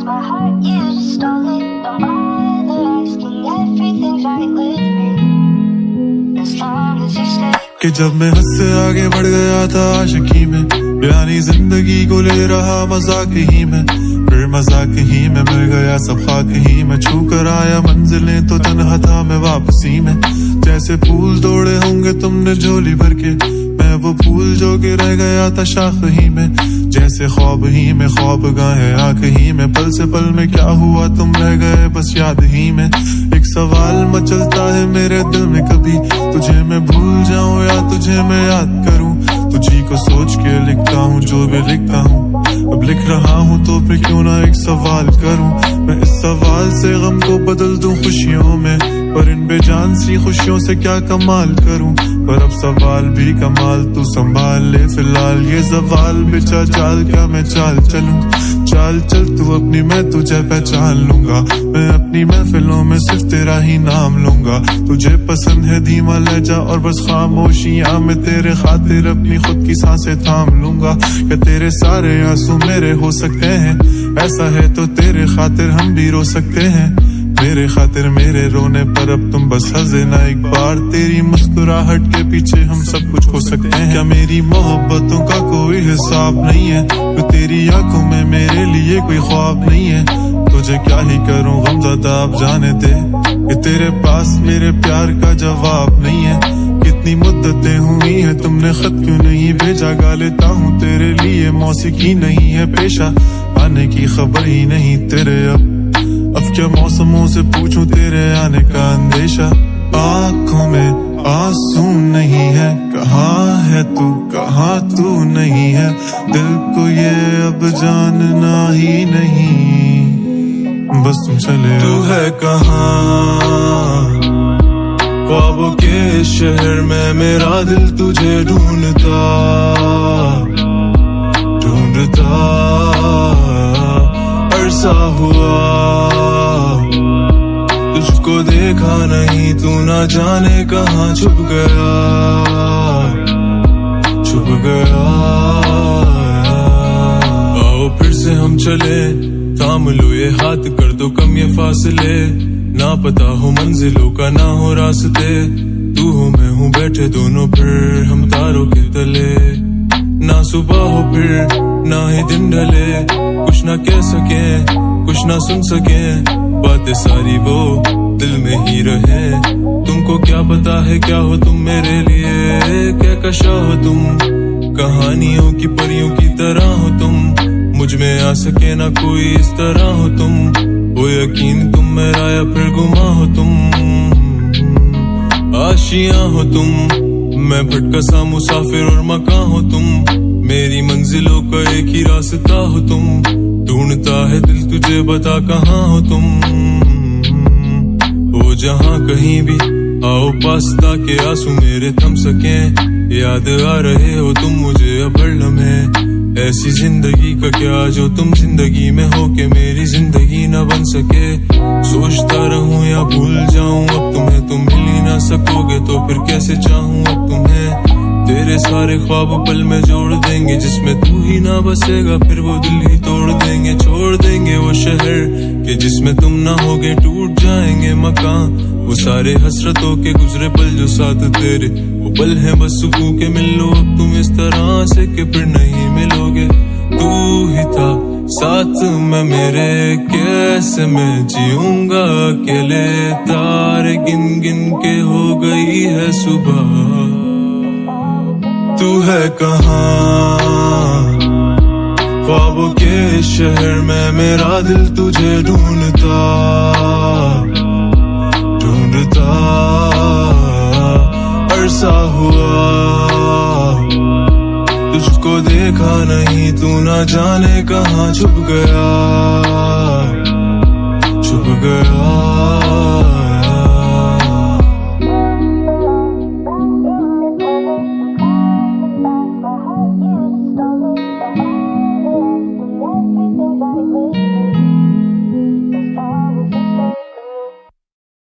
lost my heart, you just stole it. Don't bother asking, everything's right with me as long as you stay. कि जब मैं हद से आगे बढ़ गया था आशिकी में, यानी जिंदगी को ले रहा मजाक ही में, फिर मजाक ही में मिल गया सब खाक ही में, छू कर आया मंजिलें तो तन्हा था मैं वापसी में। जैसे फूल तोड़े होंगे तुमने झोली भर के, मैं वो फूल जो कि रह गया था शाख ही में। जैसे ख्वाब ही में ख्वाब गाहे आंख ही में, पल से पल में क्या हुआ तुम रह गए बस याद ही में। एक सवाल मचलता है मेरे दिल में, कभी तुझे मैं भूल जाऊं या तुझे मैं याद करूं। तुझी को सोच के लिखता हूँ जो भी लिखता हूँ, अब लिख रहा हूँ तो फिर क्यों ना एक सवाल करूं। मैं इस सवाल से गम को बदल दूं खुशियों में, पर इन बेजान सी खुशियों से क्या कमाल करूं। पर अब सवाल भी कमाल तू संभाल ले फिलहाल, ये सवाल बेचा चाल क्या मैं चाल चलूं। चाल चल तू अपनी, मैं तुझे पहचान लूंगा, मैं अपनी महफिलों में सिर्फ तेरा ही नाम लूंगा। तुझे पसंद है धीमा लहजा और बस खामोशियां, मैं तेरे खातिर अपनी खुद की सांसें थाम लूंगा। क्या तेरे सारे आंसू मेरे हो सकते हैं, ऐसा है तो तेरे खातिर हम भी रो सकते हैं। मेरे खातिर मेरे रोने पर अब तुम बस हंसे ना एक बार, तेरी मुस्कुराहट के पीछे हम सब कुछ हो सकते हैं। क्या मेरी मोहब्बतों का कोई हिसाब नहीं है, तो तेरी आंखों में मेरे लिए कोई ख्वाब नहीं है। तुझे क्या ही करूं गमज़दा अब जाने दे, कि तेरे पास मेरे प्यार का जवाब नहीं है। कितनी मुद्दतें हुई हैं तुमने खत क्यों नहीं भेजा, गा लेता हूँ तेरे लिए मौसीकी नहीं है पेशा, आने की खबर ही नहीं तेरे। अब क्या मौसमों से पूछूं तेरे आने का अंदेशा। आँखों में आंसू नहीं है, कहाँ है तू कहाँ तू नहीं है, दिल को ये अब जानना ही नहीं, बस तुम चले। तू है कहाँ ख्वाबों के शहर में, मेरा दिल तुझे ढूंढता ढूंढता अरसा हुआ, तुझको देखा नहीं तू ना जाने कहाँ छुप गया छुप गया। आओ फिर से हम चले, थाम लो ये हाथ कर दो कम ये फासले, ना पता हो मंजिलों का ना हो रास्ते, तू हो मैं हूँ बैठे दोनों फिर हम तारों के तले। ना सुबह हो फिर ना ही दिन ढले, कुछ ना कह सके कुछ ना सुन सके, बातें सारी वो दिल में ही रहे। तुमको क्या पता है क्या हो तुम मेरे लिए, क्या कशा हो तुम, कहानियों की परियों की तरह हो तुम, मुझ में आ सके ना कोई इस तरह हो तुम। वो यकीन तुम मेरा या फिर गुमा हो तुम, आशियां हो तुम, मैं भटका सा मुसाफिर और मकान हो तुम, मेरी मंजिलों का एक ही रास्ता हो तुम। ढूंढता है दिल तुझे बता कहाँ हो तुम, हो जहाँ कहीं भी आओ पास ताकि आंसू मेरे थम सके। याद आ रहे हो तुम मुझे अब हर लम्हे, ऐसी जिंदगी का क्या जो तुम जिंदगी में हो के मेरी जिंदगी न बन सके। सोचता रहूं या भूल जाऊं अब तुम्हें, तुम मिल ही ना सकोगे तो फिर कैसे चाहूं अब तुम्हें। तेरे सारे ख्वाब पल में जोड़ देंगे, जिसमें तू ही ना बसेगा फिर वो दिल ही तोड़ देंगे। छोड़ देंगे वो शहर के जिसमें तुम ना होगे, टूट जाएंगे मकान वो सारे हसरतों के गुजरे पल जो साथ तेरे, वो पल है बस सुकून के। मिल लो अब तुम इस तरह से कि फिर नहीं मिलोगे। तू ही था साथ में मेरे, कैसे मैं जीऊंगा अकेले, तारे गिन गिन के हो गई है सुबह। तू है कहाँ ख्वाबों के शहर में, मेरा दिल तुझे ढूंढता ढूंढता अरसा हुआ, तुझको देखा नहीं तू ना जाने कहाँ छुप गया छुप गया।